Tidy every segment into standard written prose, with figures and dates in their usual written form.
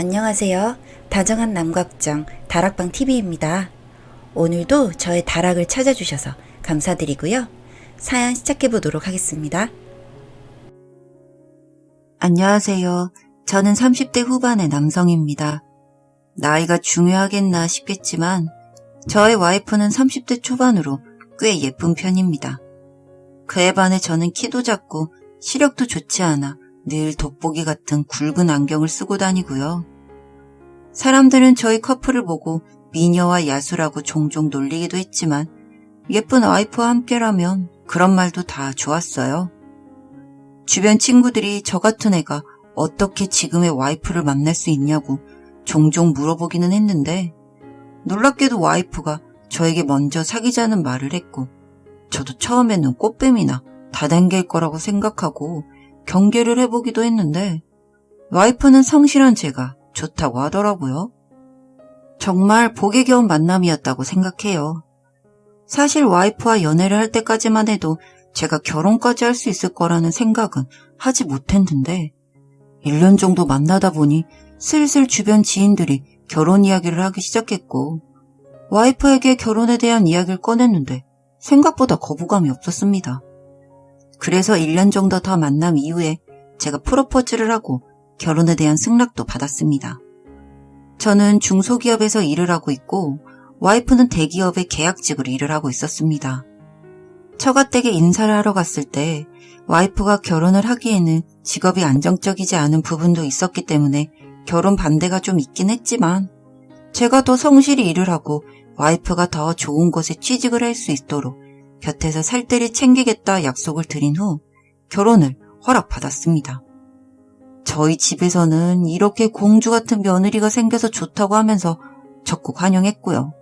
안녕하세요. 다정한 남각정 다락방 TV입니다. 오늘도 저의 다락을 찾아주셔서 감사드리고요. 사연 시작해보도록 하겠습니다. 안녕하세요. 저는 30대 후반의 남성입니다. 나이가 중요하겠나 싶겠지만 저의 와이프는 30대 초반으로 꽤 예쁜 편입니다. 그에 반해 저는 키도 작고 시력도 좋지 않아 늘 돋보기 같은 굵은 안경을 쓰고 다니고요. 사람들은 저희 커플을 보고 미녀와 야수라고 종종 놀리기도 했지만 예쁜 와이프와 함께라면 그런 말도 다 좋았어요. 주변 친구들이 저 같은 애가 어떻게 지금의 와이프를 만날 수 있냐고 종종 물어보기는 했는데 놀랍게도 와이프가 저에게 먼저 사귀자는 말을 했고 저도 처음에는 꽃뱀이나 다단계일 거라고 생각하고 경계를 해보기도 했는데 와이프는 성실한 제가 좋다고 하더라고요. 정말 복에 겨운 만남이었다고 생각해요. 사실 와이프와 연애를 할 때까지만 해도 제가 결혼까지 할 수 있을 거라는 생각은 하지 못했는데 1년 정도 만나다 보니 슬슬 주변 지인들이 결혼 이야기를 하기 시작했고 와이프에게 결혼에 대한 이야기를 꺼냈는데 생각보다 거부감이 없었습니다. 그래서 1년 정도 더 만남 이후에 제가 프로포즈를 하고 결혼에 대한 승낙도 받았습니다. 저는 중소기업에서 일을 하고 있고 와이프는 대기업의 계약직으로 일을 하고 있었습니다. 처가댁에 인사를 하러 갔을 때 와이프가 결혼을 하기에는 직업이 안정적이지 않은 부분도 있었기 때문에 결혼 반대가 좀 있긴 했지만 제가 더 성실히 일을 하고 와이프가 더 좋은 곳에 취직을 할 수 있도록 곁에서 살뜰히 챙기겠다 약속을 드린 후 결혼을 허락받았습니다. 저희 집에서는 이렇게 공주 같은 며느리가 생겨서 좋다고 하면서 적극 환영했고요.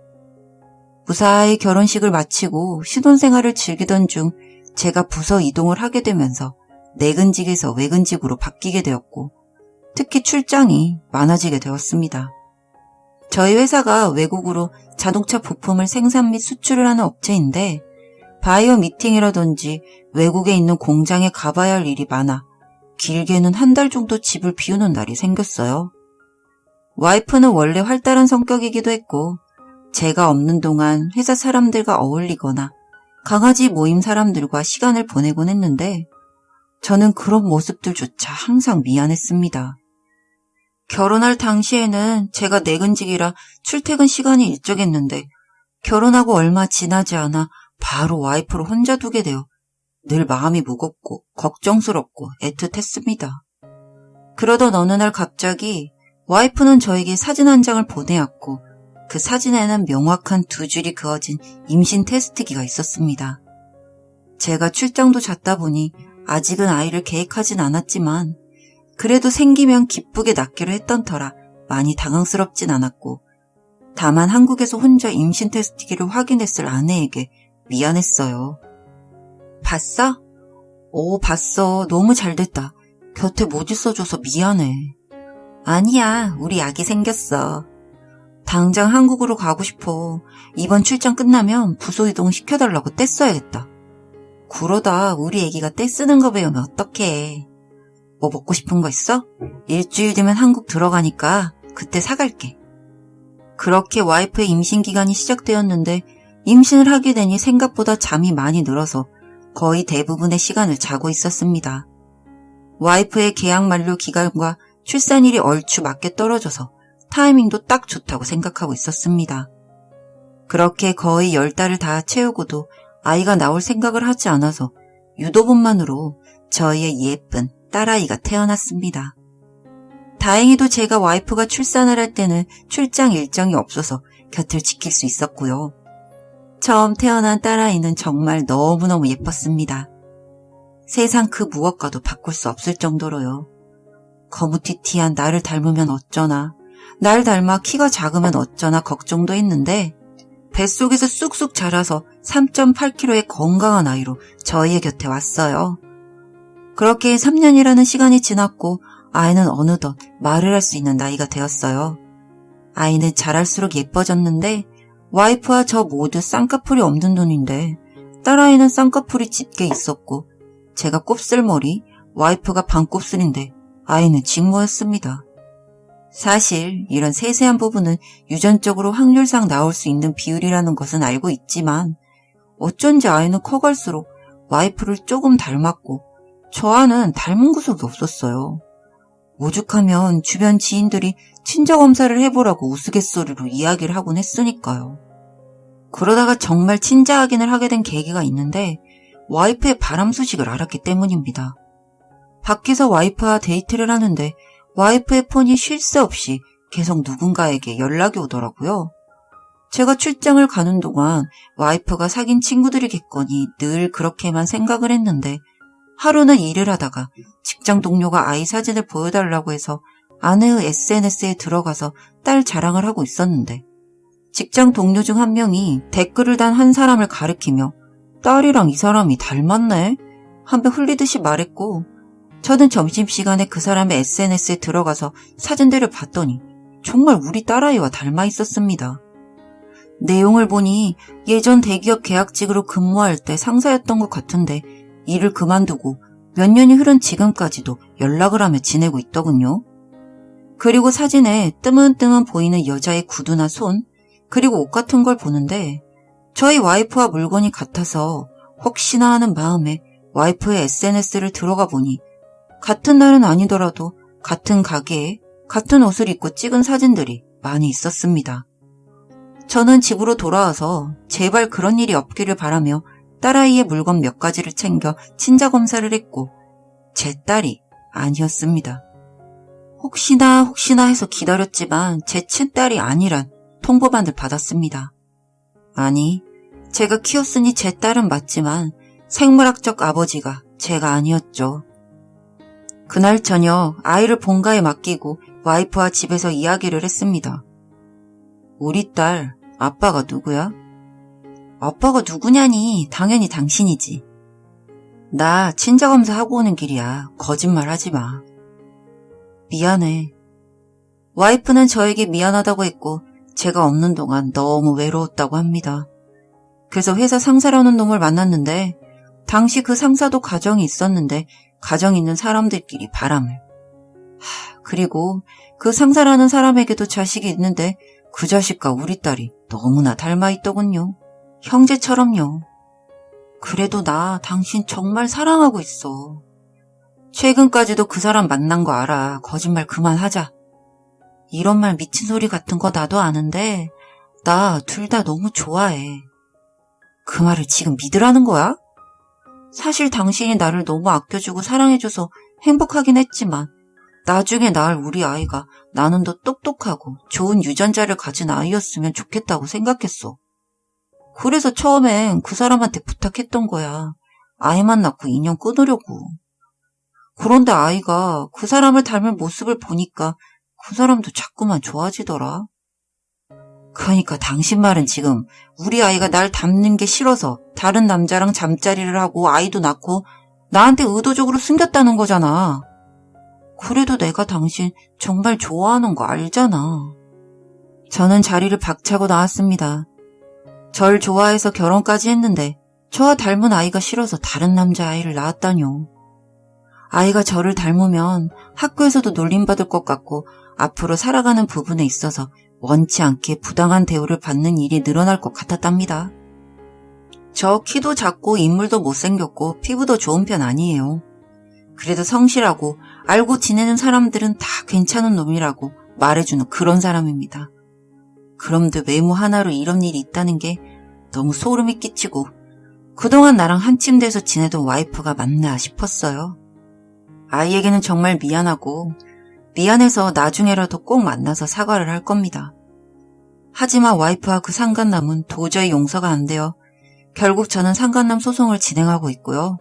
무사히 결혼식을 마치고 신혼생활을 즐기던 중 제가 부서 이동을 하게 되면서 내근직에서 외근직으로 바뀌게 되었고 특히 출장이 많아지게 되었습니다. 저희 회사가 외국으로 자동차 부품을 생산 및 수출을 하는 업체인데 바이어 미팅이라든지 외국에 있는 공장에 가봐야 할 일이 많아 길게는 한 달 정도 집을 비우는 날이 생겼어요. 와이프는 원래 활달한 성격이기도 했고 제가 없는 동안 회사 사람들과 어울리거나 강아지 모임 사람들과 시간을 보내곤 했는데 저는 그런 모습들조차 항상 미안했습니다. 결혼할 당시에는 제가 내근직이라 출퇴근 시간이 일정했는데 결혼하고 얼마 지나지 않아 바로 와이프를 혼자 두게 되어 늘 마음이 무겁고 걱정스럽고 애틋했습니다. 그러던 어느 날 갑자기 와이프는 저에게 사진 한 장을 보내왔고 그 사진에는 명확한 2줄이 그어진 임신 테스트기가 있었습니다. 제가 출장도 잤다 보니 아직은 아이를 계획하진 않았지만 그래도 생기면 기쁘게 낳기로 했던 터라 많이 당황스럽진 않았고 다만 한국에서 혼자 임신 테스트기를 확인했을 아내에게 미안했어요. 봤어? 오, 봤어. 너무 잘됐다. 곁에 못 있어줘서 미안해. 아니야, 우리 아기 생겼어. 당장 한국으로 가고 싶어. 이번 출장 끝나면 부서 이동 시켜달라고 떼써야겠다. 그러다 우리 아기가 떼쓰는 거 배우면 어떡해. 뭐 먹고 싶은 거 있어? 일주일 뒤면 한국 들어가니까 그때 사갈게. 그렇게 와이프의 임신 기간이 시작되었는데 임신을 하게 되니 생각보다 잠이 많이 늘어서 거의 대부분의 시간을 자고 있었습니다. 와이프의 계약 만료 기간과 출산일이 얼추 맞게 떨어져서 타이밍도 딱 좋다고 생각하고 있었습니다. 그렇게 거의 10달을 다 채우고도 아이가 나올 생각을 하지 않아서 유도분만으로 저희의 예쁜 딸아이가 태어났습니다. 다행히도 제가 와이프가 출산을 할 때는 출장 일정이 없어서 곁을 지킬 수 있었고요. 처음 태어난 딸아이는 정말 너무너무 예뻤습니다. 세상 그 무엇과도 바꿀 수 없을 정도로요. 거무튀튀한 나를 닮으면 어쩌나, 날 닮아 키가 작으면 어쩌나 걱정도 했는데 뱃속에서 쑥쑥 자라서 3.8kg의 건강한 아이로 저희의 곁에 왔어요. 그렇게 3년이라는 시간이 지났고 아이는 어느덧 말을 할 수 있는 나이가 되었어요. 아이는 자랄수록 예뻐졌는데 와이프와 저 모두 쌍꺼풀이 없는 눈인데 딸아이는 쌍꺼풀이 짙게 있었고 제가 곱슬머리, 와이프가 반곱슬인데 아이는 직모였습니다. 사실 이런 세세한 부분은 유전적으로 확률상 나올 수 있는 비율이라는 것은 알고 있지만 어쩐지 아이는 커갈수록 와이프를 조금 닮았고 저와는 닮은 구석이 없었어요. 오죽하면 주변 지인들이 친자검사를 해보라고 우스갯소리로 이야기를 하곤 했으니까요. 그러다가 정말 친자 확인을 하게 된 계기가 있는데 와이프의 바람 소식을 알았기 때문입니다. 밖에서 와이프와 데이트를 하는데 와이프의 폰이 쉴 새 없이 계속 누군가에게 연락이 오더라고요. 제가 출장을 가는 동안 와이프가 사귄 친구들이겠거니 늘 그렇게만 생각을 했는데 하루는 일을 하다가 직장 동료가 아이 사진을 보여달라고 해서 아내의 SNS에 들어가서 딸 자랑을 하고 있었는데 직장 동료 중 한 명이 댓글을 단 한 사람을 가리키며 딸이랑 이 사람이 닮았네? 한번 흘리듯이 말했고 저는 점심시간에 그 사람의 SNS에 들어가서 사진들을 봤더니 정말 우리 딸아이와 닮아 있었습니다. 내용을 보니 예전 대기업 계약직으로 근무할 때 상사였던 것 같은데 일을 그만두고 몇 년이 흐른 지금까지도 연락을 하며 지내고 있더군요. 그리고 사진에 뜨문뜨문 보이는 여자의 구두나 손, 그리고 옷 같은 걸 보는데 저희 와이프와 물건이 같아서 혹시나 하는 마음에 와이프의 SNS를 들어가 보니 같은 날은 아니더라도 같은 가게에 같은 옷을 입고 찍은 사진들이 많이 있었습니다. 저는 집으로 돌아와서 제발 그런 일이 없기를 바라며 딸아이의 물건 몇 가지를 챙겨 친자 검사를 했고 제 딸이 아니었습니다. 혹시나 해서 기다렸지만 제 친딸이 아니란 통보만을 받았습니다. 아니, 제가 키웠으니 제 딸은 맞지만 생물학적 아버지가 제가 아니었죠. 그날 저녁 아이를 본가에 맡기고 와이프와 집에서 이야기를 했습니다. 우리 딸 아빠가 누구야? 아빠가 누구냐니 당연히 당신이지. 나 친자검사 하고 오는 길이야. 거짓말 하지 마. 미안해. 와이프는 저에게 미안하다고 했고 제가 없는 동안 너무 외로웠다고 합니다. 그래서 회사 상사라는 놈을 만났는데 당시 그 상사도 가정이 있었는데 가정 있는 사람들끼리 바람을. 그리고 그 상사라는 사람에게도 자식이 있는데 그 자식과 우리 딸이 너무나 닮아 있더군요. 형제처럼요. 그래도 나 당신 정말 사랑하고 있어. 최근까지도 그 사람 만난 거 알아. 거짓말 그만하자. 이런 말 미친 소리 같은 거 나도 아는데 나 둘 다 너무 좋아해. 그 말을 지금 믿으라는 거야? 사실 당신이 나를 너무 아껴주고 사랑해줘서 행복하긴 했지만 나중에 낳을 우리 아이가 나는 더 똑똑하고 좋은 유전자를 가진 아이였으면 좋겠다고 생각했어. 그래서 처음엔 그 사람한테 부탁했던 거야. 아이만 낳고 인연 끊으려고. 그런데 아이가 그 사람을 닮은 모습을 보니까 그 사람도 자꾸만 좋아지더라. 그러니까 당신 말은 지금 우리 아이가 날 닮는 게 싫어서 다른 남자랑 잠자리를 하고 아이도 낳고 나한테 의도적으로 숨겼다는 거잖아. 그래도 내가 당신 정말 좋아하는 거 알잖아. 저는 자리를 박차고 나왔습니다. 절 좋아해서 결혼까지 했는데 저와 닮은 아이가 싫어서 다른 남자아이를 낳았다뇨. 아이가 저를 닮으면 학교에서도 놀림받을 것 같고 앞으로 살아가는 부분에 있어서 원치 않게 부당한 대우를 받는 일이 늘어날 것 같았답니다. 저 키도 작고 인물도 못생겼고 피부도 좋은 편 아니에요. 그래도 성실하고 알고 지내는 사람들은 다 괜찮은 놈이라고 말해주는 그런 사람입니다. 그런데 외모 하나로 이런 일이 있다는 게 너무 소름이 끼치고 그동안 나랑 한 침대에서 지내던 와이프가 맞나 싶었어요. 아이에게는 정말 미안하고 미안해서 나중에라도 꼭 만나서 사과를 할 겁니다. 하지만 와이프와 그 상간남은 도저히 용서가 안 돼요. 결국 저는 상간남 소송을 진행하고 있고요.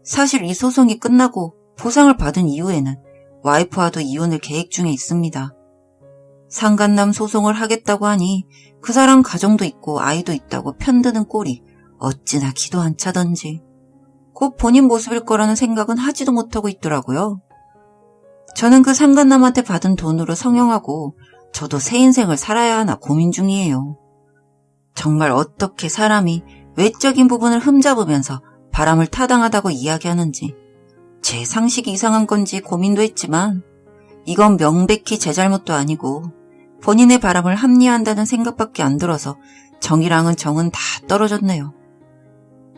사실 이 소송이 끝나고 보상을 받은 이후에는 와이프와도 이혼을 계획 중에 있습니다. 상간남 소송을 하겠다고 하니 그 사람 가정도 있고 아이도 있다고 편드는 꼴이 어찌나 기도 안 차던지 곧 본인 모습일 거라는 생각은 하지도 못하고 있더라고요. 저는 그 상간남한테 받은 돈으로 성형하고 저도 새 인생을 살아야 하나 고민 중이에요. 정말 어떻게 사람이 외적인 부분을 흠잡으면서 바람을 타당하다고 이야기하는지 제 상식이 이상한 건지 고민도 했지만 이건 명백히 제 잘못도 아니고 본인의 바람을 합리화한다는 생각밖에 안 들어서 정이랑은 정은 다 떨어졌네요.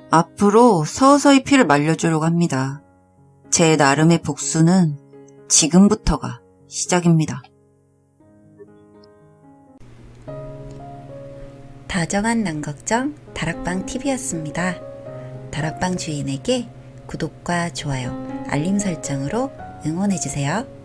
앞으로 서서히 피를 말려주려고 합니다. 제 나름의 복수는 지금부터가 시작입니다. 다정한 남걱정 다락방TV였습니다. 다락방 주인에게 구독과 좋아요, 알림 설정으로 응원해주세요.